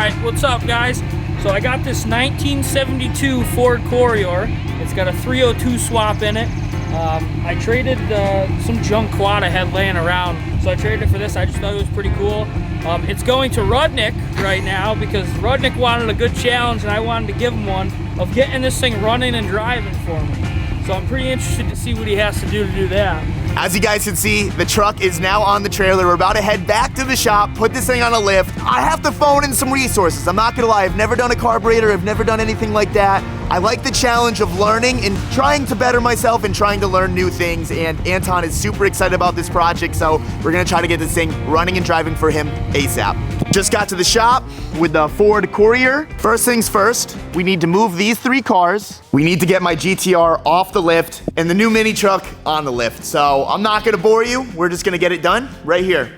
Alright, what's up guys? So I got this 1972 Ford Courier. It's got a 302 swap in it. I traded some junk quad I had laying around, so I traded it for this. I just thought it was pretty cool. It's going to Rudnick right now because Rudnick wanted a good challenge and I wanted to give him one of getting this thing running and driving for me. So I'm pretty interested to see what he has to do that. As you guys can see, the truck is now on the trailer. We're about to head back to the shop, put this thing on a lift. I have to phone in some resources. I'm not gonna lie, I've never done a carburetor, I've never done anything like that. I like the challenge of learning and trying to better myself and trying to learn new things, and Anton is super excited about this project, so we're gonna try to get this thing running and driving for him ASAP. Just got to the shop with the Ford Courier. First things first, we need to move these 3 cars. We need to get my GTR off the lift and the new mini truck on the lift. So I'm not gonna bore you. We're just gonna get it done right here.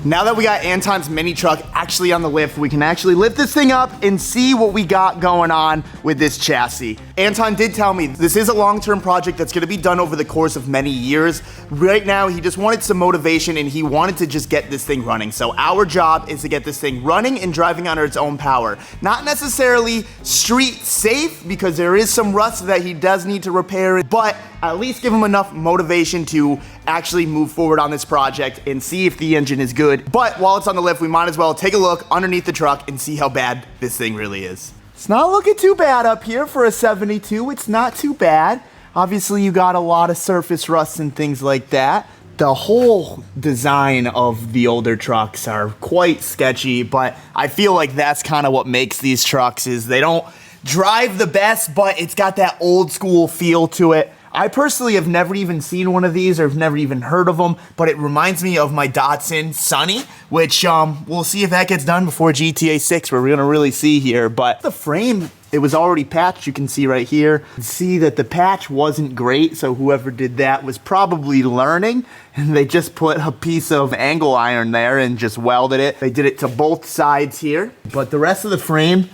Now that we got Anton's mini truck actually on the lift, we can actually lift this thing up and see what we got going on with this chassis. Anton did tell me this is a long-term project that's gonna be done over the course of many years. Right now, he just wanted some motivation and he wanted to just get this thing running. So our job is to get this thing running and driving under its own power. Not necessarily street safe, because there is some rust that he does need to repair, but at least give him enough motivation to actually move forward on this project and see if the engine is good. But while it's on the lift, we might as well take a look underneath the truck and see how bad this thing really is. It's not looking too bad up here for a 72. It's not too bad. Obviously, you got a lot of surface rust and things like that. The whole design of the older trucks are quite sketchy, but I feel like that's kind of what makes these trucks is they don't drive the best, but it's got that old school feel to it. I personally have never even seen one of these or have never even heard of them, but it reminds me of my Datsun Sunny, which we'll see if that gets done before GTA 6. We're gonna really see here, but the frame, it was already patched. You can see right here. You can see that the patch wasn't great, so whoever did that was probably learning, and they just put a piece of angle iron there and just welded it. They did it to both sides here, but the rest of the frame,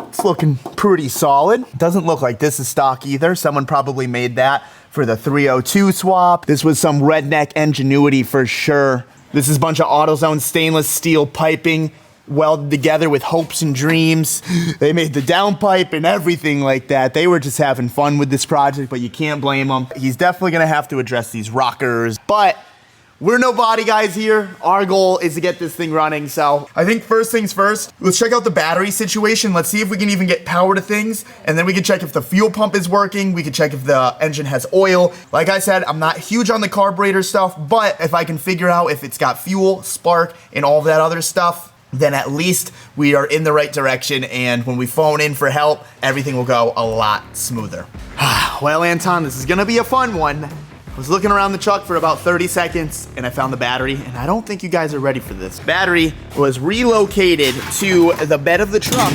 it's looking pretty solid. Doesn't look like this is stock either. Someone probably made that for the 302 swap. This was some redneck ingenuity for sure. This is a bunch of AutoZone stainless steel piping welded together with hopes and dreams. They made the downpipe and everything like that. They were just having fun with this project, but you can't blame them. He's definitely gonna have to address these rockers, but we're no body guys here. Our goal is to get this thing running. So I think first things first, let's check out the battery situation. Let's see if we can even get power to things. And then we can check if the fuel pump is working. We can check if the engine has oil. Like I said, I'm not huge on the carburetor stuff, but if I can figure out if it's got fuel, spark, and all that other stuff, then at least we are in the right direction. And when we phone in for help, everything will go a lot smoother. Well, Anton, this is gonna be a fun one. I was looking around the truck for about 30 seconds and I found the battery, and I don't think you guys are ready for this. Battery was relocated to the bed of the truck,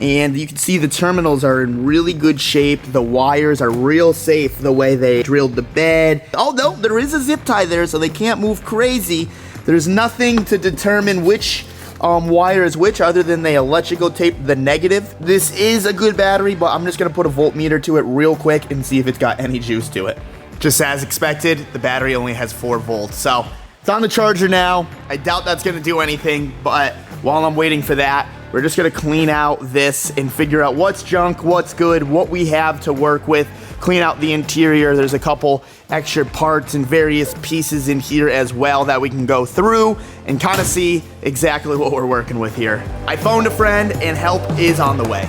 and you can see the terminals are in really good shape. The wires are real safe the way they drilled the bed. Although there is a zip tie there, so they can't move crazy. There's nothing to determine which wire is which other than they electrical tape the negative. This is a good battery, but I'm just gonna put a voltmeter to it real quick and see if it's got any juice to it. Just as expected, the battery only has 4 volts. So it's on the charger now. I doubt that's gonna do anything, but while I'm waiting for that, we're just gonna clean out this and figure out what's junk, what's good, what we have to work with, clean out the interior. There's a couple extra parts and various pieces in here as well that we can go through and kind of see exactly what we're working with here. I phoned a friend and help is on the way.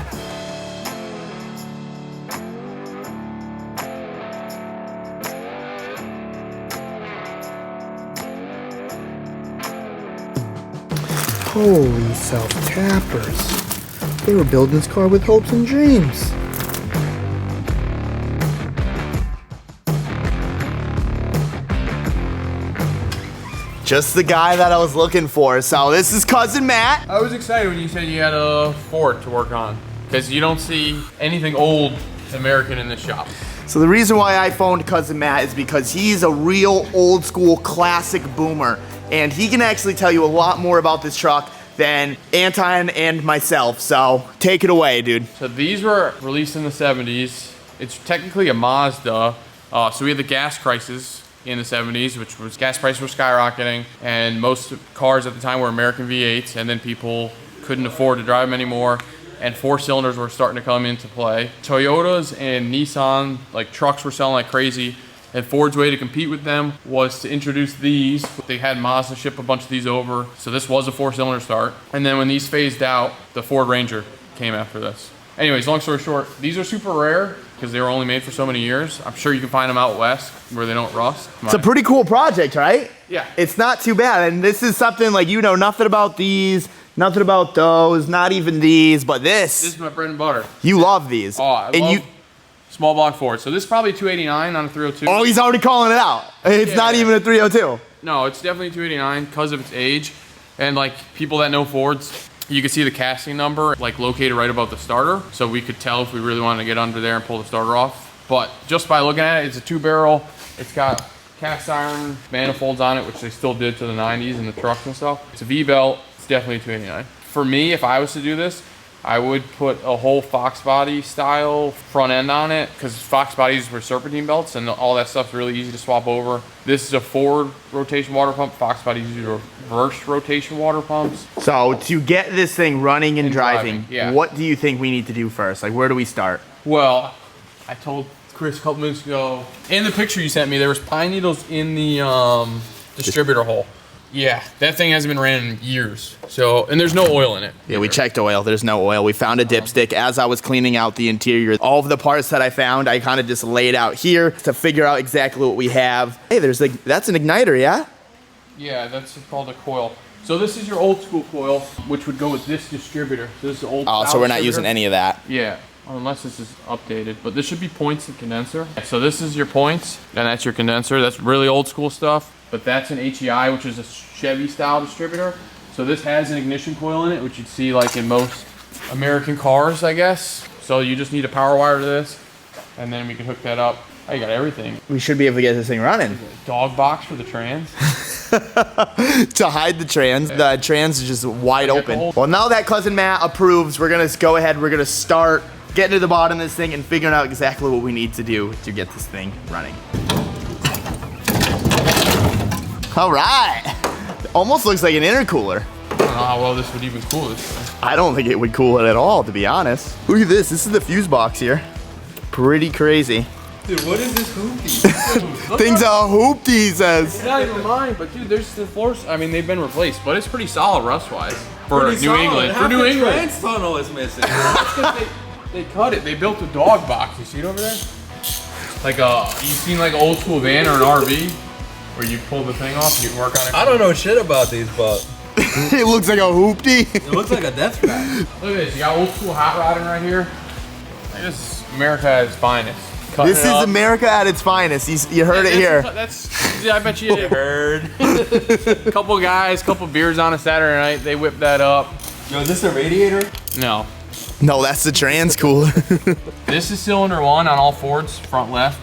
Holy self-tappers. They were building this car with hopes and dreams. Just the guy that I was looking for. So this is Cousin Matt. I was excited when you said you had a Ford to work on, because you don't see anything old American in this shop. So the reason why I phoned Cousin Matt is because he's a real old school classic boomer, and he can actually tell you a lot more about this truck than Anton and myself. So take it away, dude. So these were released in the 70s. It's technically a Mazda. So we had the gas crisis. in the 70s, which was gas prices were skyrocketing, and most cars at the time were American V8s, and then people couldn't afford to drive them anymore, and 4 cylinders were starting to come into play. Toyotas and Nissan, like trucks, were selling like crazy, and Ford's way to compete with them was to introduce these. They had Mazda ship a bunch of these over, so this was a 4-cylinder start. And then when these phased out, the Ford Ranger came after this. Anyways, long story short, these are super rare because they were only made for so many years. I'm sure you can find them out west where they don't rust. It's a pretty cool project, right? Yeah. It's not too bad. And this is something like, you know nothing about these, nothing about those, not even these, but This is my bread and butter. you love these. Oh, I love small block Ford. So this is probably 289 on a 302. Oh, he's already calling it out. It's not even a 302. No, it's definitely 289 because of its age. And like people that know Fords, you can see the casting number like located right above the starter. So we could tell if we really wanted to get under there and pull the starter off. But just by looking at it, it's a 2-barrel. It's got cast iron manifolds on it, which they still did to the 90s in the trucks and stuff. It's a V-belt. It's definitely 289. For me, if I was to do this, I would put a whole Fox body style front end on it because Fox bodies were serpentine belts and all that stuff's really easy to swap over. This is a forward rotation water pump. Fox bodies use reverse rotation water pumps. So to get this thing running and driving, yeah. what do you think we need to do first? Like, where do we start? Well, I told Chris a couple minutes ago, in the picture you sent me, there was pine needles in the distributor hole. Yeah, that thing hasn't been ran in years. So, and there's no oil in it. Yeah, we checked oil. There's no oil. We found a dipstick. As I was cleaning out the interior, all of the parts that I found, I kind of just laid out here to figure out exactly what we have. Hey, there's like, that's an igniter, yeah? Yeah, that's called a coil. So this is your old school coil, which would go with this distributor. So this is old. Oh, so we're not using any of that. Yeah, unless this is updated. But this should be points and condenser. So this is your points, and that's your condenser. That's really old school stuff. But that's an HEI, which is a Chevy style distributor. So this has an ignition coil in it, which you'd see like in most American cars, I guess. So you just need a power wire to this, and then we can hook that up. Oh, you got everything. We should be able to get this thing running. Dog box for the trans. To hide the trans. The trans is just wide open. Well, now that Cousin Matt approves, we're gonna go ahead, we're gonna start getting to the bottom of this thing and figuring out exactly what we need to do to get this thing running. All right. Almost looks like an intercooler. I don't know how well this would even cool this thing. I don't think it would cool it at all, to be honest. Look at this. This is the fuse box here. Pretty crazy. Dude, what is this hoopty? Thing's a hoopty, he says. It's not even mine, but dude, there's the floors. I mean, they've been replaced, but it's pretty solid rust-wise for Pretty New solid. England. Half For New the England, trans tunnel is missing. That's 'cause they cut it. They built a dog box. You see it over there? Like you've seen like an old school van or an RV where you pull the thing off and you can work on it. I don't know shit about these, but It looks like a hoopty. it looks like a death trap. Look at this. You got old school hot rodding right here. Like, this is America at its finest. Cutting This it is up. America at its finest. You heard it here. Yeah, I bet you heard. Couple guys, couple beers on a Saturday night. They whipped that up. Yo, is this a radiator? No. No, that's the trans cooler. This is cylinder 1 on all Fords, front left.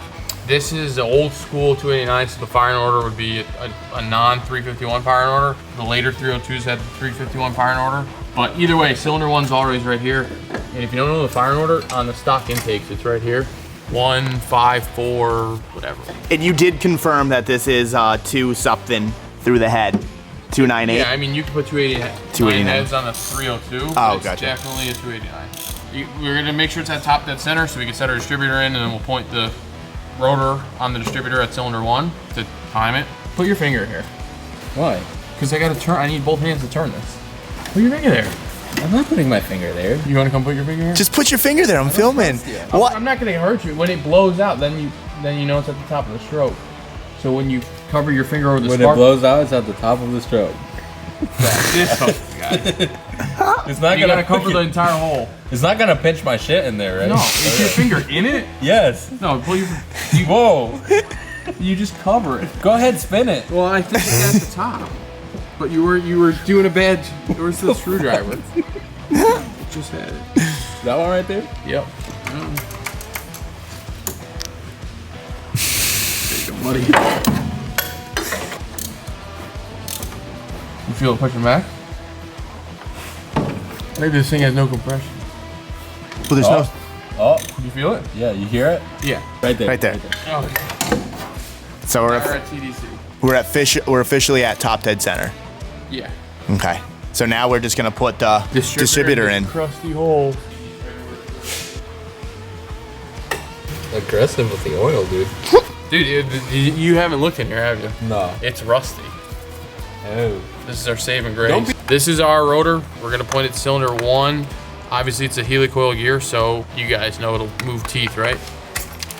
This is the old school 289, so the firing order would be a non-351 firing order. The later 302s had the 351 firing order. But either way, cylinder 1's always right here. And if you don't know the firing order, on the stock intakes, it's right here. 1, 5, 4, whatever. And you did confirm that this is 2 something through the head. 298. Yeah, I mean, you can put 289 heads on a 302. Oh, it's gotcha. definitely a 289. We're gonna make sure it's at top dead center so we can set our distributor in, and then we'll point the rotor on the distributor at cylinder 1 to time it. Put your finger here. Why? Because I gotta turn, I need both hands to turn this. Put your finger there. I'm not putting my finger there. You wanna come put your finger here? Just put your finger there. I'm filming. What? I'm not gonna hurt you. When it blows out, then you know it's at the top of the stroke. So when you cover your finger over the When spark, it blows out, it's at the top of the stroke. this guy. It's not You gonna gotta cover the entire hole. It's not gonna pinch my shit in there, right? No, is your finger in it? Yes. No, pull your. Whoa. You just cover it. Go ahead, spin it. Well, I think it's at the top. But you were doing a bad. Where's the screwdriver? Just had it. That one right there? Yep. Buddy. You feel it pushing back? Maybe this thing has no compression. Well, there's no. Oh, You feel it? yeah, you hear it? Yeah. Right there. Right there. Okay. So We're at TDC. we're officially at Top Dead Center. Yeah. Okay. So now we're just gonna put the distributor in. Crusty hole. Aggressive with the oil, dude. Dude, you haven't looked in here, have you? No. It's rusty. Oh. This is our saving grace. This is our rotor. We're gonna point it to cylinder 1. Obviously, it's a helicoil gear, so you guys know it'll move teeth, right?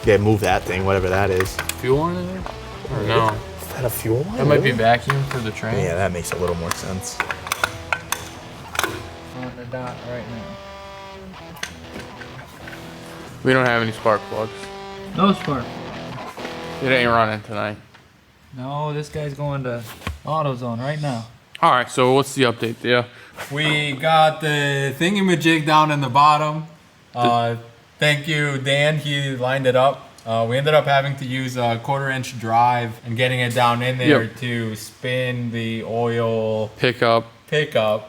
Yeah, move that thing, whatever that is. Fuel on in there? Or no? Is that a fuel line? That might be vacuum for the train. Yeah, that makes a little more sense. On the dot right now. We don't have any spark plugs. No spark. It ain't running tonight. No, this guy's going to AutoZone right now. All right, so what's the update there? We got the thingamajig down in the bottom. Thank you, Dan. He lined it up. We ended up having to use a 1/4-inch drive and getting it down in there Yep. to spin the oil Pickup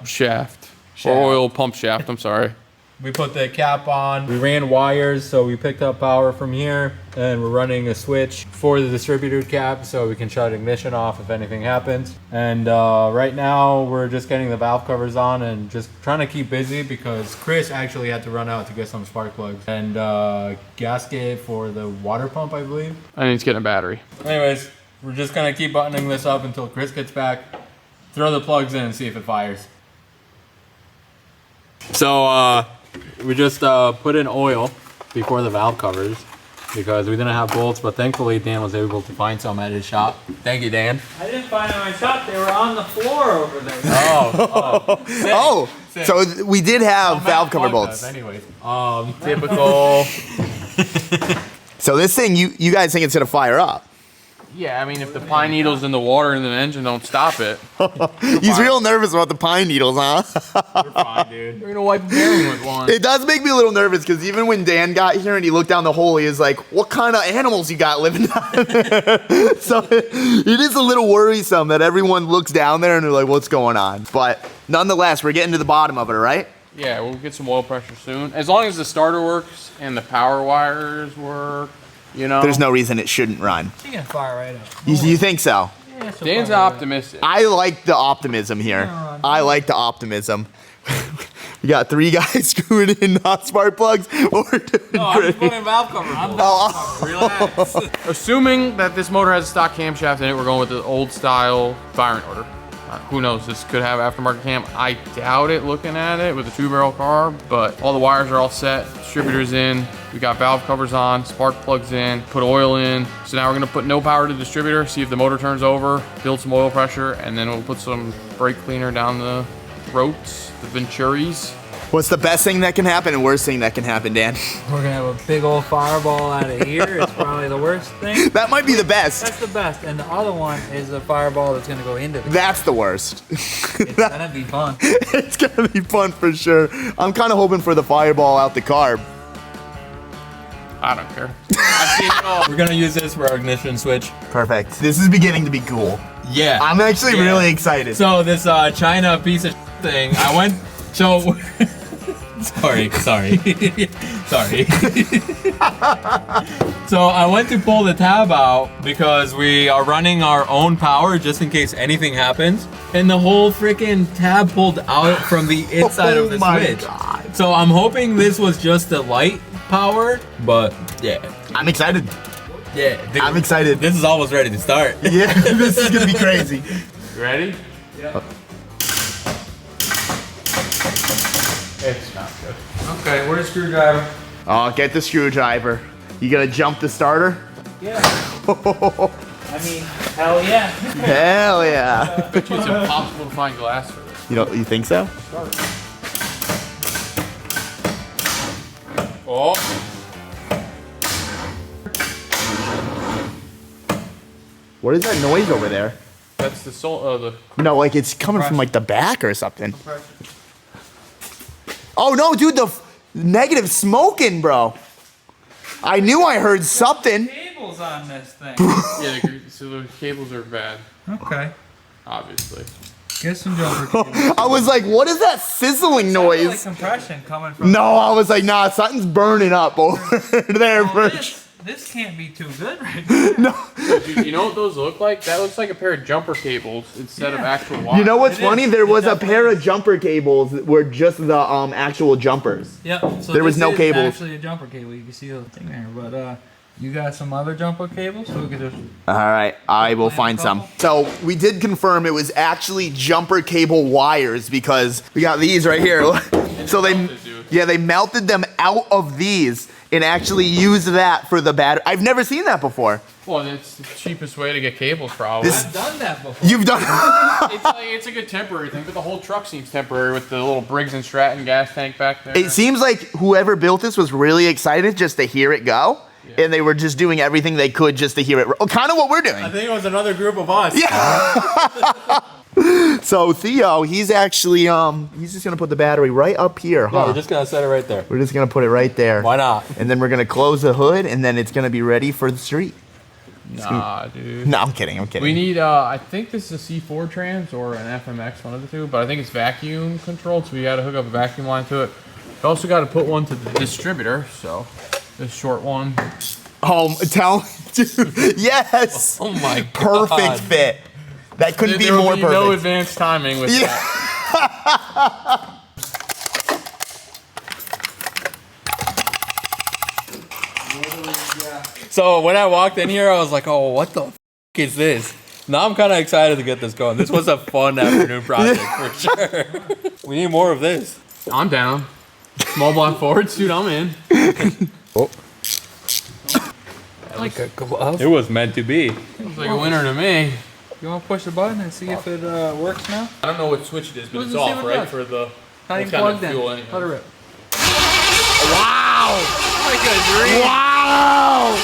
shaft. or oil pump shaft, I'm sorry. We put the cap on. We ran wires, so we picked up power from here, and we're running a switch for the distributor cap so we can shut ignition off if anything happens. And right now, we're just getting the valve covers on and just trying to keep busy because Chris actually had to run out to get some spark plugs and gasket for the water pump, I believe. I need to get a battery. Anyways, we're just gonna keep buttoning this up until Chris gets back. Throw the plugs in and see if it fires. So we just put in oil before the valve covers because we didn't have bolts, but thankfully Dan was able to find some at his shop. Thank you, Dan. I didn't find them in my shop. They were on the floor over there. Oh, so we did have valve cover bolts. Anyways, Typical. So this thing, you guys think it's gonna fire up? Yeah, I mean, if the pine needles in the water in the engine don't stop it, He's real nervous about the pine needles, huh? we're fine, dude. you're gonna wipe a bearing with one. It does make me a little nervous because even when Dan got here and he looked down the hole, he was like, "What kind of animals you got living down there?" So it is a little worrisome that everyone looks down there and they're like, "What's going on?" But nonetheless, we're getting to the bottom of it, right? Yeah, we'll get some oil pressure soon. As long as the starter works and the power wires work, you know. There's no reason it shouldn't run. You can fire right up. You think so? Yeah, so Dan's fire right up. optimistic. I like the optimism here. I like the optimism. We got 3 guys screwing in spark plugs. No, I'm just putting valve covers on. Relax. Assuming that this motor has a stock camshaft in it, we're going with the old style firing order. Who knows, this could have aftermarket cam. I doubt it looking at it with a 2-barrel carb, but all the wires are all set, distributors in, we got valve covers on, spark plugs in, put oil in. So now we're gonna put no power to the distributor, see if the motor turns over, build some oil pressure, and then we'll put some brake cleaner down the throats, the Venturis. What's the best thing that can happen and worst thing that can happen, Dan? We're gonna have a big old fireball out of here. It's probably the worst thing. That might be the best. That's the best. And the other one is a fireball that's gonna go into the That's the worst. It's gonna be fun. It's gonna be fun for sure. I'm kind of hoping for the fireball out the carb. I don't care. I've seen it all. We're gonna use this for our ignition switch. Perfect. This is beginning to be cool. Yeah. I'm actually really excited. So this China piece of thing, I went. So. sorry. So I went to pull the tab out because we are running our own power just in case anything happens. And the whole freaking tab pulled out from the inside of the switch. God. So I'm hoping this was just the light power, but yeah. I'm excited. Yeah. I'm excited. This is almost ready to start. Yeah, this is gonna be crazy. You ready? Yeah. It's not good. Okay, where's the screwdriver? Oh, get the screwdriver. You gonna jump the starter? Yeah. I mean, hell yeah. Hell yeah. I bet you it's impossible to find glass for this. You think so? Oh. What is that noise over there? That's the No, like it's coming from like the back or something. Oh no, dude, the negative smoking, bro. I knew I heard something. Cables on this thing. yeah, so the cables are bad, Okay. obviously. Get some jumper cables. I was like, what is that sizzling Sounded like noise? compression coming from. No, I was like, nah, something's burning up over there. Well, This can't be too good right now. No. Dude, you know what those look like? That looks like a pair of jumper cables instead of actual wires. You know what's It funny? is. There It was a definitely pair is. of jumper cables that were just the actual jumpers. Yep. So There was this no is cables. actually a jumper cable. You can see the thing there, but you got some other jumper cables, so we could just. All right, I will find some. So we did confirm it was actually jumper cable wires because we got these right here. So they melted them out of these and actually used that for the battery. I've never seen that before. Well, it's the cheapest way to get cables, probably. This- I've done that before. You've done. It's like a temporary thing, but the whole truck seems temporary with the little Briggs and Stratton gas tank back there. It seems like whoever built this was really excited just to hear it go. And they were just doing everything they could just to hear it. Kind of what we're doing. I think it was another group of us. Yeah. So Theo, he's actually he's just gonna put the battery right up here, huh? No, we're just gonna set it right there. We're just gonna put it right there. Why not? And then we're gonna close the hood, and then it's gonna be ready for the street. Nah, dude. No, I'm kidding. I'm kidding. We need, I think this is a C4 trans or an FMX, one of the two, but I think it's vacuum controlled, so we gotta hook up a vacuum line to it. We also gotta put one to the distributor, so this short one. Oh, dude, yes. Oh my god. Perfect fit. That couldn't be There will more be perfect. no advanced timing with Yeah. that. So when I walked in here, I was like, oh, what the f is this? Now I'm kind of excited to get this going. This was a fun afternoon project for sure. We need more of this. I'm down. Small block forwards, dude, I'm in. Oh. Like a glove. It was meant to be. It's like a winner to me. You want to push the button and see if it works now? I don't know what switch it is, but Let's it's see off, what it right? does. For the Not what even kind of plugged in. fuel anyway. Let it rip. Wow. Like a dream. Wow.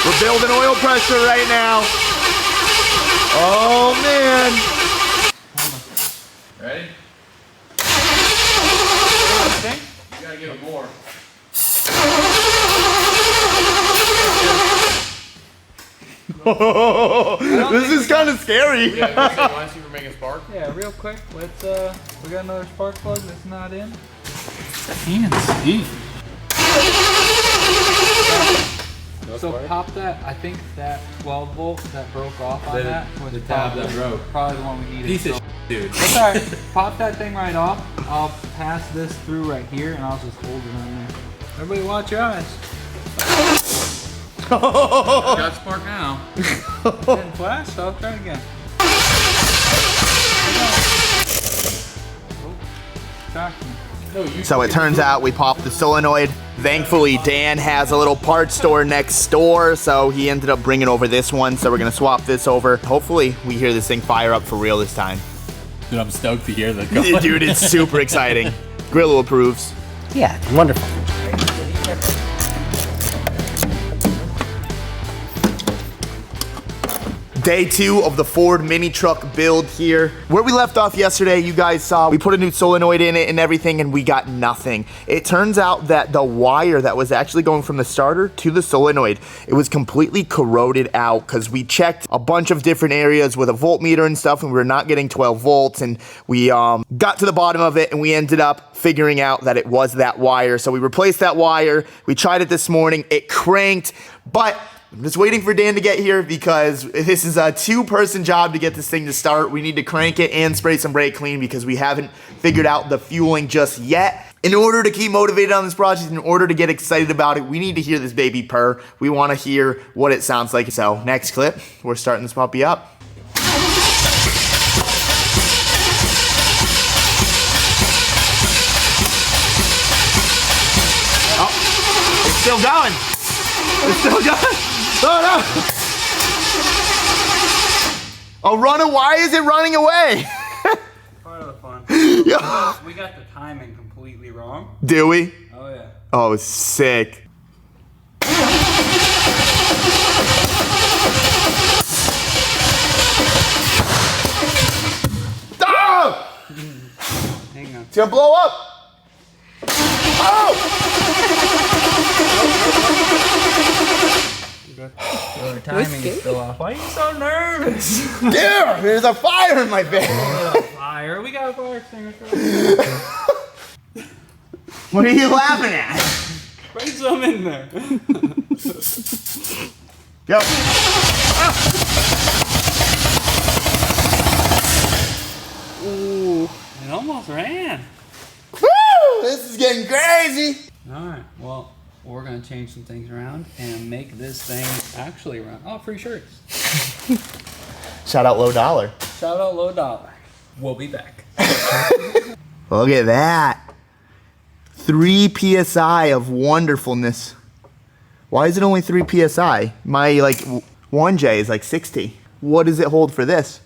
We're building oil pressure right now. Oh man. Ready? You gotta give it more. This is kind of scary. Yeah, want to see if we're making spark? Yeah, real quick. Let's we got another spark plug that's not in. Can't see. So pop that. I think that 12 volt that broke off on that was the tab that broke. Probably the one we needed. Piece of dude. That's alright. Pop that thing right off. I'll pass this through right here and I'll just hold it on there. Everybody watch your eyes. Got spark now. Didn't flash, so I'll try it again. Oh, shocked me. So it turns out we popped the solenoid. Thankfully, Dan has a little parts store next door, so he ended up bringing over this one. So we're gonna swap this over. Hopefully, we hear this thing fire up for real this time. Dude, I'm stoked to hear that going. Dude, it's super exciting. Grillo approves. Yeah, it's wonderful. Day 2 of the Ford mini truck build here. Where we left off yesterday, you guys saw we put a new solenoid in it and everything, and we got nothing. It turns out that the wire that was actually going from the starter to the solenoid, it was completely corroded out because we checked a bunch of different areas with a voltmeter and stuff, and we were not getting 12 volts, and we got to the bottom of it, and we ended up figuring out that it was that wire. So we replaced that wire. We tried it this morning. It cranked, but I'm just waiting for Dan to get here because this is a 2-person job to get this thing to start. We need to crank it and spray some brake clean because we haven't figured out the fueling just yet. In order to keep motivated on this project, in order to get excited about it, we need to hear this baby purr. We want to hear what it sounds like. So next clip, we're starting this puppy up. Oh, it's still going. It's still going. Oh no! Oh, why is it running away? Part of the fun. Yeah. We got the timing completely wrong. Do we? Oh yeah. Oh, sick. Ah! Hang on. It's gonna blow up. Oh! The timing is still off. Why are you so nervous? Dude, there's a fire in my face. Fire. We got a fire extinguisher. What are you laughing at? Bring some in there. Go. Ooh, it almost ran. Woo! This is getting crazy. All right, well, we're gonna change some things around and make this thing actually run. Oh, free shirts. Shout out Low Dollar. Shout out Low Dollar. We'll be back. Look at that. 3 PSI of wonderfulness. Why is it only 3 PSI? My 1J is like 60. What does it hold for this?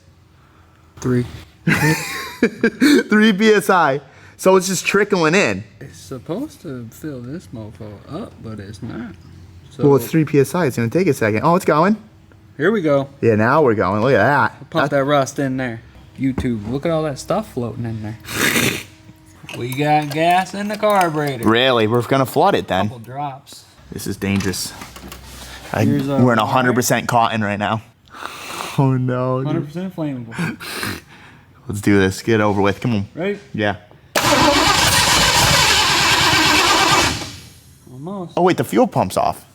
3. 3 PSI. So it's just trickling in. It's supposed to fill this mofo up, but it's not. So Well, it's 3 PSI. It's going to take a second. Oh, it's going. here we go. Yeah, now we're going. Look at that. Pump that rust in there. YouTube, look at all that stuff floating in there. We got gas in the carburetor. Really? We're going to flood it then. Couple drops. This is dangerous. Here's our We're in 100% cotton right now. Oh, no. 100% flammable. Let's do this. Get it over with. Come on. Ready? Yeah. Almost. Oh, wait. The fuel pump's off.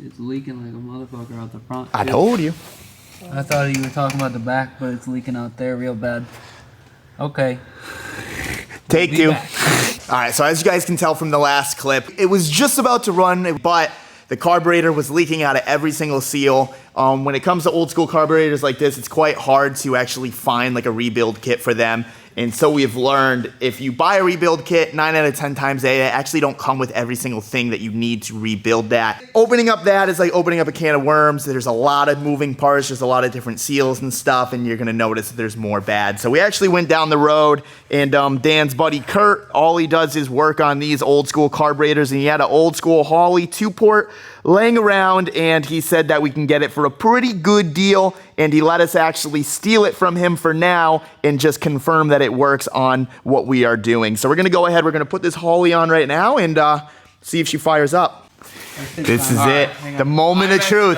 It's leaking like a motherfucker out the front. I told you. I thought you were talking about the back, but it's leaking out there real bad. Okay. Take Be 2. back. All right, so as you guys can tell from the last clip, it was just about to run, but the carburetor was leaking out of every single seal. When it comes to old school carburetors like this, it's quite hard to actually find like a rebuild kit for them. And so we've learned if you buy a rebuild kit, 9 out of 10 times they actually don't come with every single thing that you need to rebuild that. Opening up that is like opening up a can of worms. There's a lot of moving parts, there's a lot of different seals and stuff, and you're gonna notice that there's more bad. So we actually went down the road, and Dan's buddy Kurt, all he does is work on these old school carburetors, and he had an old school Holley 2-port laying around, and he said that we can get it for a pretty good deal, and he let us actually steal it from him for now and just confirm that it works on what we are doing. So we're gonna go ahead, we're gonna put this Holley on right now and see if she fires up. This is it, the moment of truth.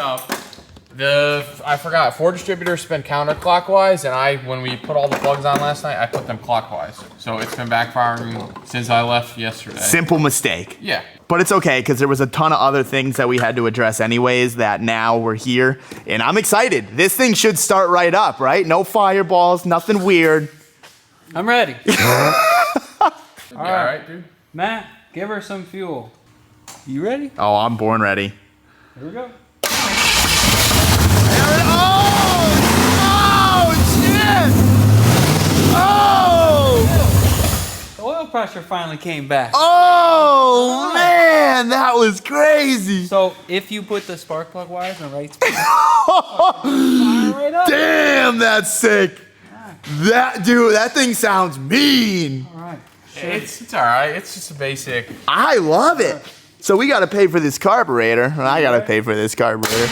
I forgot, 4 distributors spin counterclockwise, and when we put all the plugs on last night, I put them clockwise. So it's been backfiring since I left yesterday. Simple mistake. Yeah. But it's okay, because there was a ton of other things that we had to address anyways that now we're here. And I'm excited. This thing should start right up, right? No fireballs, nothing weird. I'm ready. All right, dude. Matt, give her some fuel. You ready? Oh, I'm born ready. Here we go. Oh, shit! Oh! The oil pressure finally came back. Oh, man, that was crazy. So if you put the spark plug wires in the right spot, fire right up. Damn, that's sick. That thing sounds mean. All right. It's all right. It's just a basic. I love it. So we got to pay for this carburetor. I got to pay for this carburetor.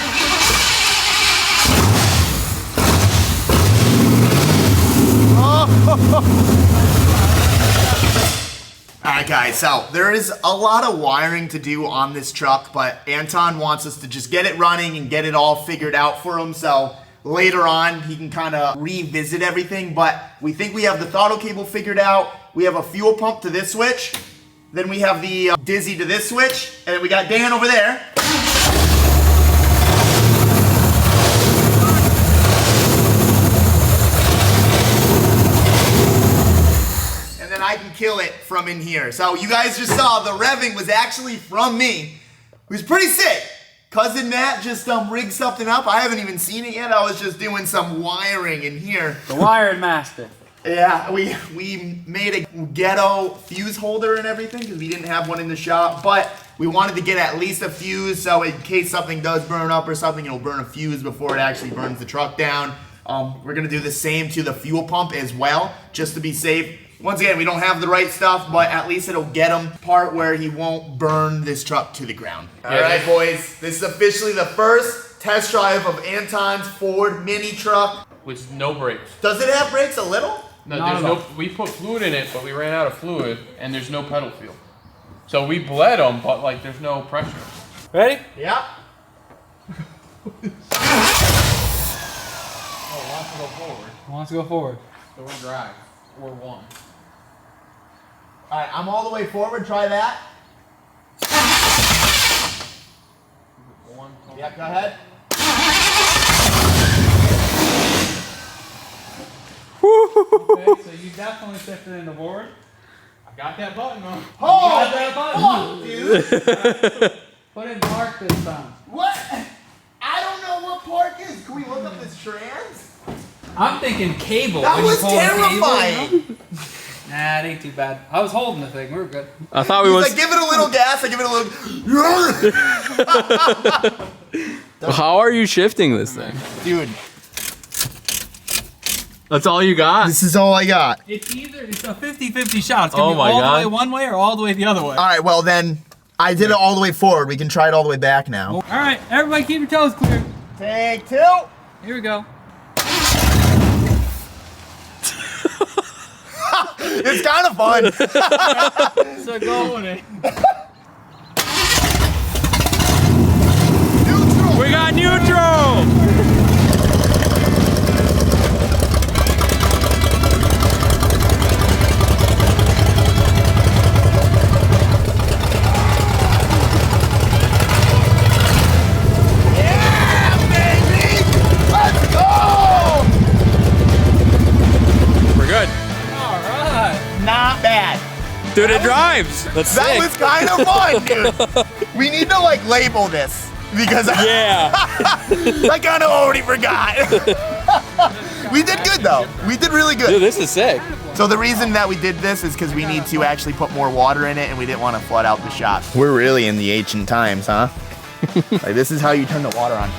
Alright guys, so there is a lot of wiring to do on this truck, but Anton wants us to just get it running and get it all figured out for him, so later on he can kind of revisit everything, but we think we have the throttle cable figured out, we have a fuel pump to this switch, then we have the Dizzy to this switch, and then we got Dan over there. I can kill it from in here. So you guys just saw the revving was actually from me. It was pretty sick. Cousin Matt just rigged something up. I haven't even seen it yet. I was just doing some wiring in here. The wired master. Yeah, we made a ghetto fuse holder and everything because we didn't have one in the shop, but we wanted to get at least a fuse so in case something does burn up or something, it'll burn a fuse before it actually burns the truck down. We're gonna do the same to the fuel pump as well, just to be safe. Once again, we don't have the right stuff, but at least it'll get him part where he won't burn this truck to the ground. All right, boys, this is officially the first test drive of Anton's Ford mini truck. With no brakes. Does it have brakes a little? No, there's no. We put fluid in it, but we ran out of fluid, and there's no pedal feel. So we bled them, but like there's no pressure. Ready? Yeah. Oh, it wants to go forward. Wants to go forward. So we're drive. We're one. All right, I'm all the way forward. Try that. Yeah, go ahead. Okay, so you definitely shifted into forward. I got that button on. Oh, that button. fuck, dude. Put in park this time. What? I don't know what park is. Can we look up this trans? I'm thinking cable. That When you was pull the cable, terrifying. you know? Nah, it ain't too bad. I was holding the thing. We were good. I thought we He's was. like, give it a little gas. I give it a little. How are you shifting this thing? Dude, That's all you got? this is all I got. It's either it's a 50-50 shot. It's gonna Oh be my all God. the way one way or all the way the other way. All right, well then, I did it all the way forward. We can try it all the way back now. All right, everybody, keep your toes clear. Take two. Here we go. It's kind of fun. So going in. Neutral. We got neutral! Yeah, baby. Let's go. We're good. All right. Not bad. Dude, it drives. That's That sick. was kind of fun, dude. We need to like label this because Yeah. I kind of already forgot. We did good though. We did really good. Dude, this is sick. So the reason that we did this is because we need to actually put more water in it and we didn't want to flood out the shop. We're really in the ancient times, huh? Like this is how you turn the water on.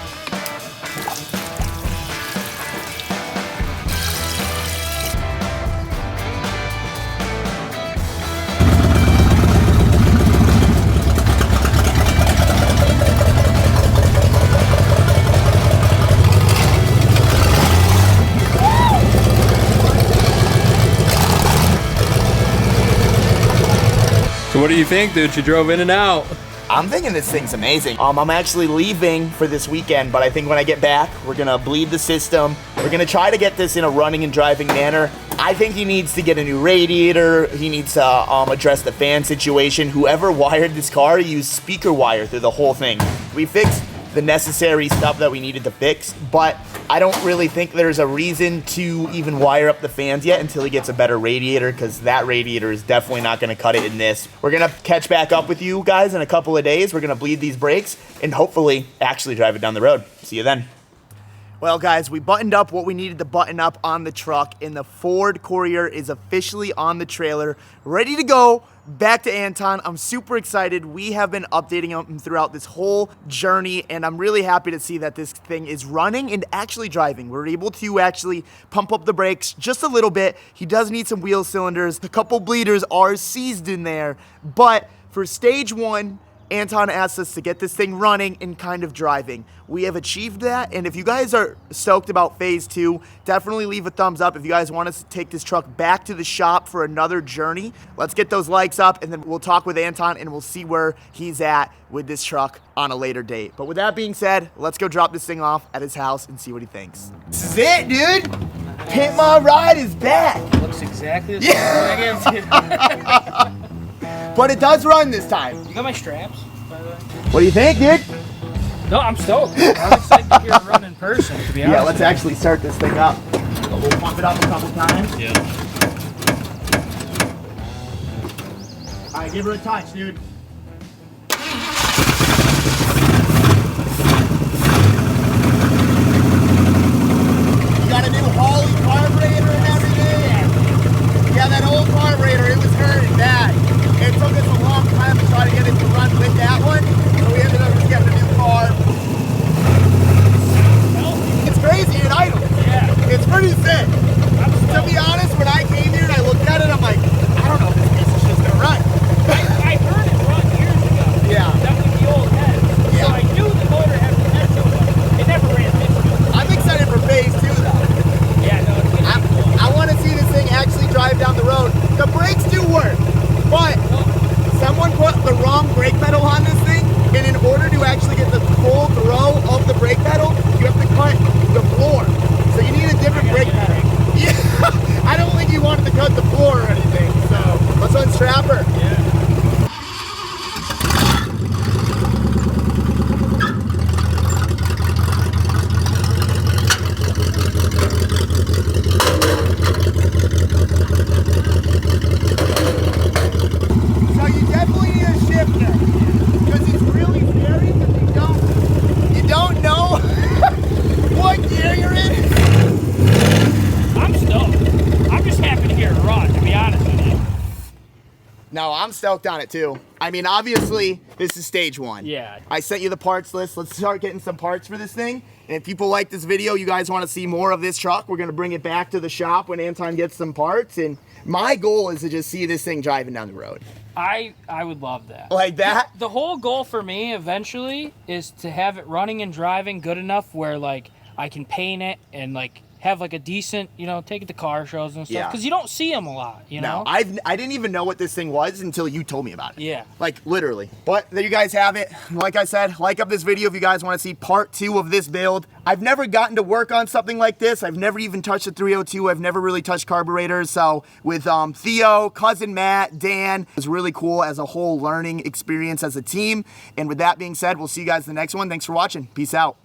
So what do you think, dude? You drove in and out. I'm thinking this thing's amazing. I'm actually leaving for this weekend, but I think when I get back, we're gonna bleed the system. We're gonna try to get this in a running and driving manner. I think he needs to get a new radiator. He needs to address the fan situation. Whoever wired this car used speaker wire through the whole thing. We fixed the necessary stuff that we needed to fix, but I don't really think there's a reason to even wire up the fans yet until he gets a better radiator, because that radiator is definitely not going to cut it in this. We're going to catch back up with you guys in a couple of days. We're going to bleed these brakes and hopefully actually drive it down the road. See you then. Well, guys, we buttoned up what we needed to button up on the truck, and the Ford Courier is officially on the trailer, ready to go. Back to Anton. I'm super excited. We have been updating him throughout this whole journey, and I'm really happy to see that this thing is running and actually driving. We're able to actually pump up the brakes just a little bit. He does need some wheel cylinders. A couple bleeders are seized in there, but for stage one, Anton asked us to get this thing running and kind of driving. We have achieved that, and if you guys are stoked about phase two, definitely leave a thumbs up. If you guys want us to take this truck back to the shop for another journey, let's get those likes up, and then we'll talk with Anton, and we'll see where he's at with this truck on a later date. But with that being said, let's go drop this thing off at his house and see what he thinks. This is it, dude. Pimp My Ride is back. Looks exactly the same as I gave But it does run this time. You got my straps, by the way? What do you think, dude? No, I'm stoked. I'm excited to hear it run in person, to be honest. Yeah, let's actually start this thing up. We'll pump it up a couple times. Yeah. All right, give her a touch, dude. You got a new Holley carburetor and everything? Yeah, that old carburetor, it was hurting bad. It took us a long time to try to get it to run with that one, so we ended up just getting a new car. It's crazy and idle. Yeah. It's pretty sick. To be honest, when I came here and I looked at it, I'm like, I don't know if this piece of shit's gonna run. I heard it run years ago. Yeah. That was the old head. Yeah. So I knew the motor had potential, but it never ran this good. I'm excited for phase two though. Yeah, no, it's gonna be cool. I want to see this thing actually drive down the road. The brakes do work, but someone put the wrong brake pedal on this thing, and in order to actually get the full throw of the brake pedal, you have to cut the floor. So you need a different brake pedal. Yeah, I don't think you wanted to cut the floor or anything, so let's unstrap her. No, I'm stoked on it too. I mean, obviously, this is stage one. Yeah. I sent you the parts list. Let's start getting some parts for this thing. And if people like this video, you guys want to see more of this truck, we're going to bring it back to the shop when Anton gets some parts. And my goal is to just see this thing driving down the road. I would love that. Like that? The whole goal for me eventually is to have it running and driving good enough where like I can paint it and like have like a decent, you know, take it to car shows and stuff. Yeah. Because you don't see them a lot, you know? No, I didn't even know what this thing was until you told me about it. Yeah. Like, literally. But there you guys have it. Like I said, like up this video if you guys want to see part 2 of this build. I've never gotten to work on something like this. I've never even touched a 302. I've never really touched carburetors. So with Theo, cousin Matt, Dan, it was really cool as a whole learning experience as a team. And with that being said, we'll see you guys in the next one. Thanks for watching. Peace out.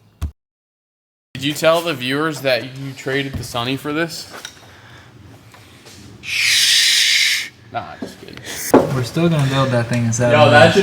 Did you tell the viewers that you traded the Sunny for this? Shh. Nah, just kidding. We're still gonna build that thing inside. Yo, that should